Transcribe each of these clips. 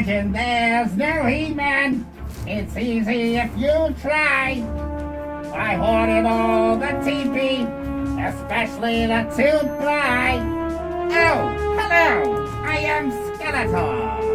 imagine there's no He-Man. It's easy if you try. I hoarded all the TP, especially the 2-ply. Oh, hello, I am Skeletor.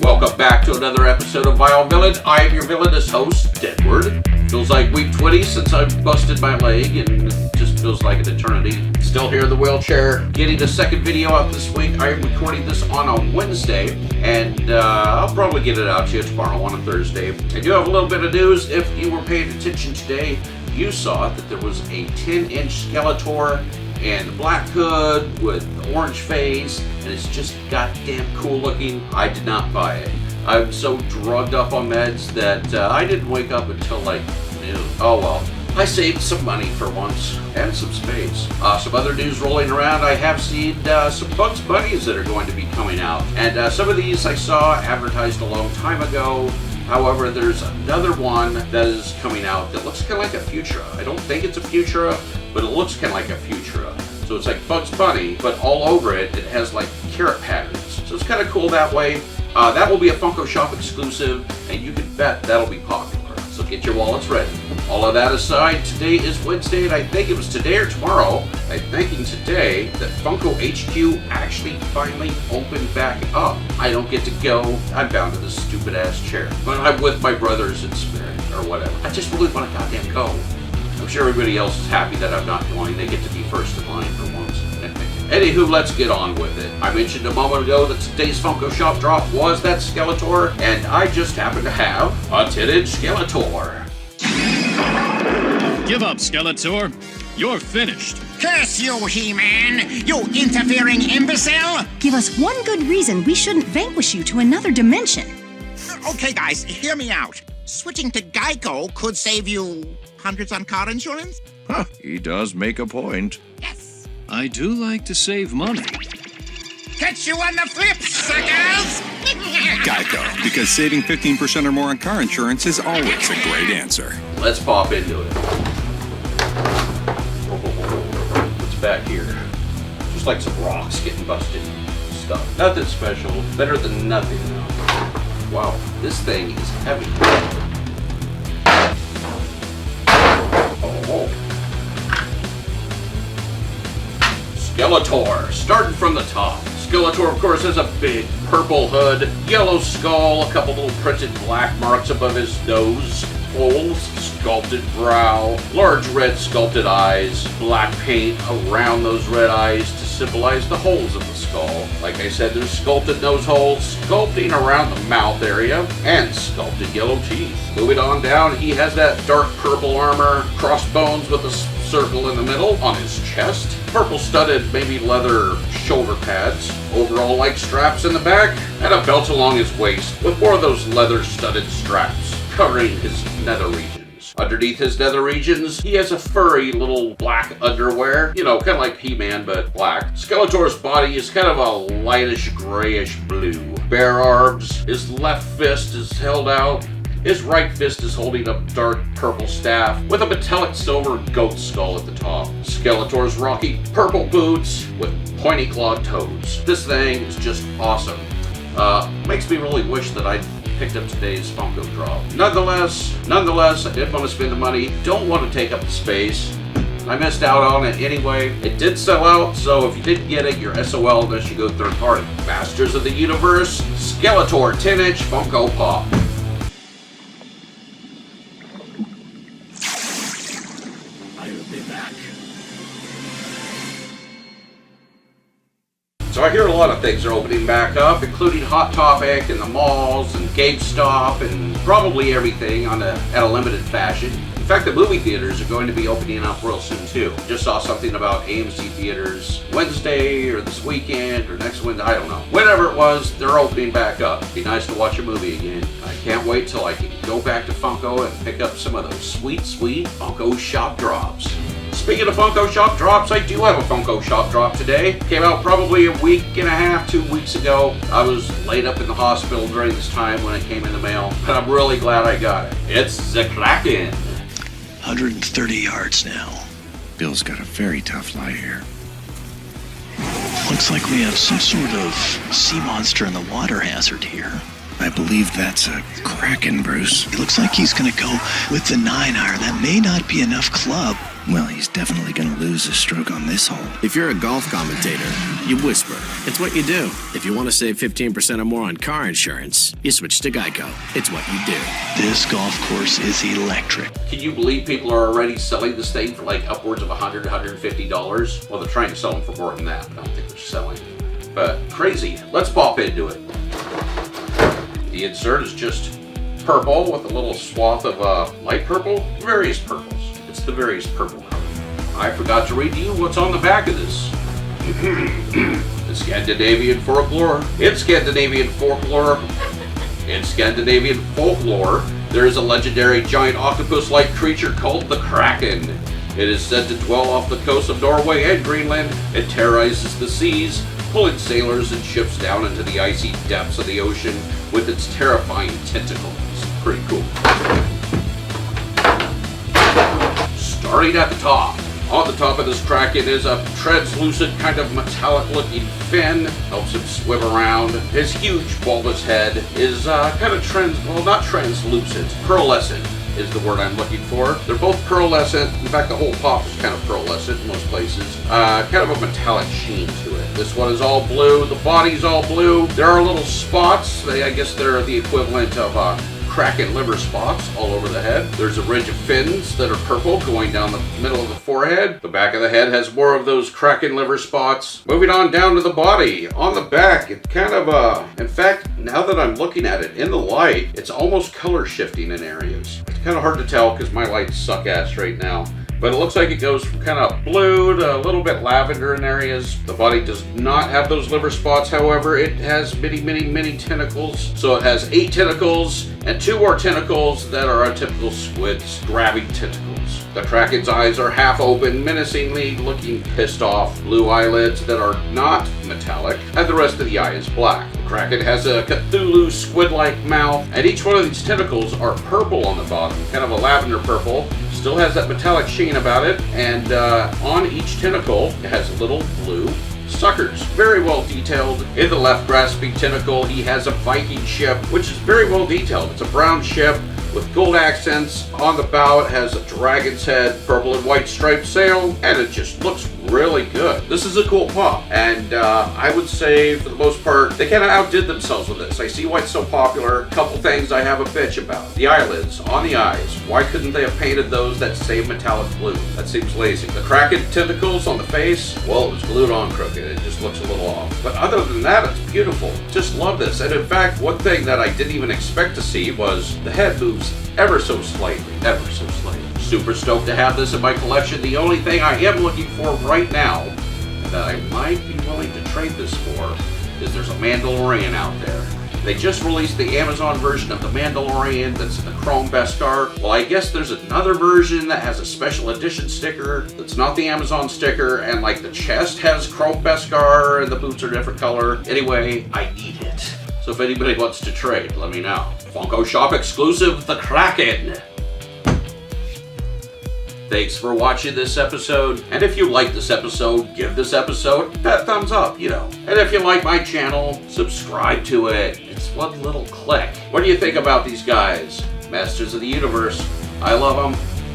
Welcome back to another episode of Vile Villain. I am your villainous host, Deadward. Feels like week 20 since I busted my leg, and it just feels like an eternity. Still here in the wheelchair, getting a second video out this week. I am recording this on a Wednesday, and I'll probably get it out to you tomorrow on a Thursday. I do have a little bit of news. If you were paying attention today, you saw that there was a 10-inch Skeletor and the black hood with the orange face, and it's just goddamn cool looking. I did not buy it. I'm so drugged up on meds that I didn't wake up until like noon. Oh well. I saved some money for once, and some space. Some other news rolling around. I have seen some Bugs Bunnies that are going to be coming out, and some of these I saw advertised a long time ago. However, there's another one that is coming out that looks kind of like a Futura. I don't think it's a Futura, but it looks kind of like a Futura. So it's like Bugs Bunny, but all over it, it has like carrot patterns. So it's kind of cool that way. That will be a Funko Shop exclusive, and you can bet that'll be popular. So get your wallets ready. All of that aside, today is Wednesday, and I think it was today or tomorrow, I'm thinking today, that Funko HQ actually finally opened back up. I don't get to go. I'm bound to this stupid ass chair. But I'm with my brothers in spirit, or whatever. I just really want to goddamn go. I'm sure everybody else is happy that I'm not going. They get to be first in line for once. Anywho, let's get on with it. I mentioned a moment ago that today's Funko Shop drop was that Skeletor, and I just happen to have a 10-inch Skeletor. Give up, Skeletor. You're finished. Curse you, He-Man! You interfering imbecile! Give us one good reason we shouldn't vanquish you to another dimension. Okay, guys, hear me out. Switching to Geico could save you hundreds on car insurance? Huh, he does make a point. Yes. I do like to save money. Catch you on the flip, suckers! Geico, because saving 15% or more on car insurance is always a great answer. Let's pop into it. What's back here? Just like some rocks getting busted. Stuff. Nothing special. Better than nothing though. Wow, this thing is heavy. Oh. Skeletor, starting from the top. Skeletor, of course, has a big purple hood, yellow skull, a couple little printed black marks above his nose, full sculpted brow, large red sculpted eyes, black paint around those red eyes to symbolize the holes of the skull. Like I said, there's sculpted nose holes, sculpting around the mouth area, and sculpted yellow teeth. Moving on down, he has that dark purple armor, crossbones with a circle in the middle on his chest, purple studded maybe leather shoulder pads, overall like straps in the back, and a belt along his waist with more of those leather studded straps covering his nether regions. Underneath his nether regions, he has a furry little black underwear, you know, kind of like He-Man but black. Skeletor's body is kind of a lightish grayish blue. Bare arms, his left fist is held out. His right fist is holding a dark purple staff with a metallic silver goat skull at the top. Skeletor's rocking purple boots with pointy clawed toes. This thing is just awesome. Makes me really wish that I'd picked up today's Funko drop. Nonetheless, I did want to spend the money. Don't want to take up the space. I missed out on it anyway. It did sell out, so if you didn't get it, you're SOL unless you go third party. Masters of the Universe, Skeletor 10-inch Funko Pop. So I hear a lot of things are opening back up, including Hot Topic and the malls and GameStop and probably everything at a limited fashion. In fact, the movie theaters are going to be opening up real soon too. Just saw something about AMC theaters Wednesday or this weekend or next Wednesday, I don't know. Whenever it was, they're opening back up. It'd be nice to watch a movie again. I can't wait till I can go back to Funko and pick up some of those sweet, sweet Funko Shop drops. Speaking of Funko Shop drops, I do have a Funko Shop drop today. Came out probably a week and a half, 2 weeks ago. I was laid up in the hospital during this time when it came in the mail, but I'm really glad I got it. It's the Kraken. 130 yards now. Bill's got a very tough lie here. Looks like we have some sort of sea monster in the water hazard here. I believe that's a Kraken, Bruce. It looks like he's going to go with the 9-iron. That may not be enough club. Well, he's definitely going to lose his stroke on this hole. If you're a golf commentator, you whisper. It's what you do. If you want to save 15% or more on car insurance, you switch to Geico. It's what you do. This golf course is electric. Can you believe people are already selling this thing for like upwards of $100, $150? Well, they're trying to sell them for more than that, but I don't think they're selling. But crazy. Let's pop into it. The insert is just purple with a little swath of light purple, various purples. It's the various purple color. I forgot to read to you what's on the back of this. The Scandinavian folklore. In Scandinavian folklore, there is a legendary giant octopus-like creature called the Kraken. It is said to dwell off the coast of Norway and Greenland. It terrorizes the seas, pulling sailors and ships down into the icy depths of the ocean with its terrifying tentacles. Pretty cool. Starting at the top. On the top of this Kraken is a translucent kind of metallic looking fin. Helps him swim around. His huge bulbous head is kind of not translucent, pearlescent is the word I'm looking for. They're both pearlescent. In fact, the whole top is kind of pearlescent in most places. Kind of a metallic sheen to it. This one is all blue. The body's all blue. There are little spots. I guess they're the equivalent of Kraken liver spots all over the head. There's a ridge of fins that are purple going down the middle of the forehead. The back of the head has more of those Kraken liver spots. Moving on down to the body. On the back, it kind of, in fact, now that I'm looking at it in the light, it's almost color shifting in areas. It's kind of hard to tell because my lights suck ass right now. But it looks like it goes from kind of blue to a little bit lavender in areas. The body does not have those liver spots, however. It has many tentacles. So it has 8 tentacles and 2 more tentacles that are a typical squid's grabbing tentacles. The Kraken's eyes are half open, menacingly looking pissed off. Blue eyelids that are not metallic, and the rest of the eye is black. The Kraken has a Cthulhu squid-like mouth, and each one of these tentacles are purple on the bottom, kind of a lavender purple. Still has that metallic sheen about it, and on each tentacle it has little blue suckers. Very well detailed. In the left grasping tentacle, he has a Viking ship, which is very well detailed. It's a brown ship with gold accents. On the bow, it has a dragon's head, purple and white striped sail, and it just looks really good. This is a cool pop, and I would say, for the most part, they kind of outdid themselves with this. I see why it's so popular. A couple things I have a bitch about. The eyelids on the eyes. Why couldn't they have painted those that same metallic blue? That seems lazy. The Kraken tentacles on the face, well, it was glued on crooked. It just looks a little off. But other than that, it's beautiful. Just love this. And in fact, one thing that I didn't even expect to see was the head moves ever so slightly. Ever so slightly. Super stoked to have this in my collection. The only thing I am looking for right now, and that I might be willing to trade this for, is there's a Mandalorian out there. They just released the Amazon version of the Mandalorian that's in the Chrome Beskar. Well, I guess there's another version that has a special edition sticker that's not the Amazon sticker, and like the chest has Chrome Beskar and the boots are different color. Anyway, I need it. So if anybody wants to trade, let me know. Funko Shop exclusive, the Kraken. Thanks for watching this episode, and if you like this episode, give this episode that thumbs up, you know. And if you like my channel, subscribe to it. It's one little click. What do you think about these guys? Masters of the Universe. I love them.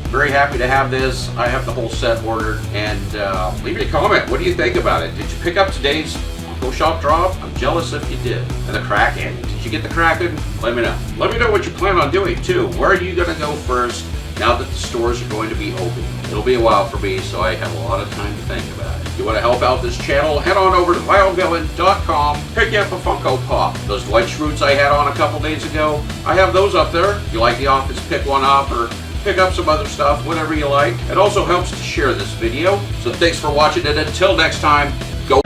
Very happy to have this. I have the whole set ordered, and leave me a comment. What do you think about it? Did you pick up today's Funko Shop drop? I'm jealous if you did. And the Kraken. Did you get the Kraken? Let me know. Let me know what you plan on doing, too. Where are you going to go first? Now that the stores are going to be open. It'll be a while for me, so I have a lot of time to think about it. If you want to help out this channel, head on over to violvillain.com, pick up a Funko Pop. Those white Schroots I had on a couple days ago, I have those up there. If you like the office, pick one up, or pick up some other stuff, whatever you like. It also helps to share this video. So thanks for watching, and until next time, go.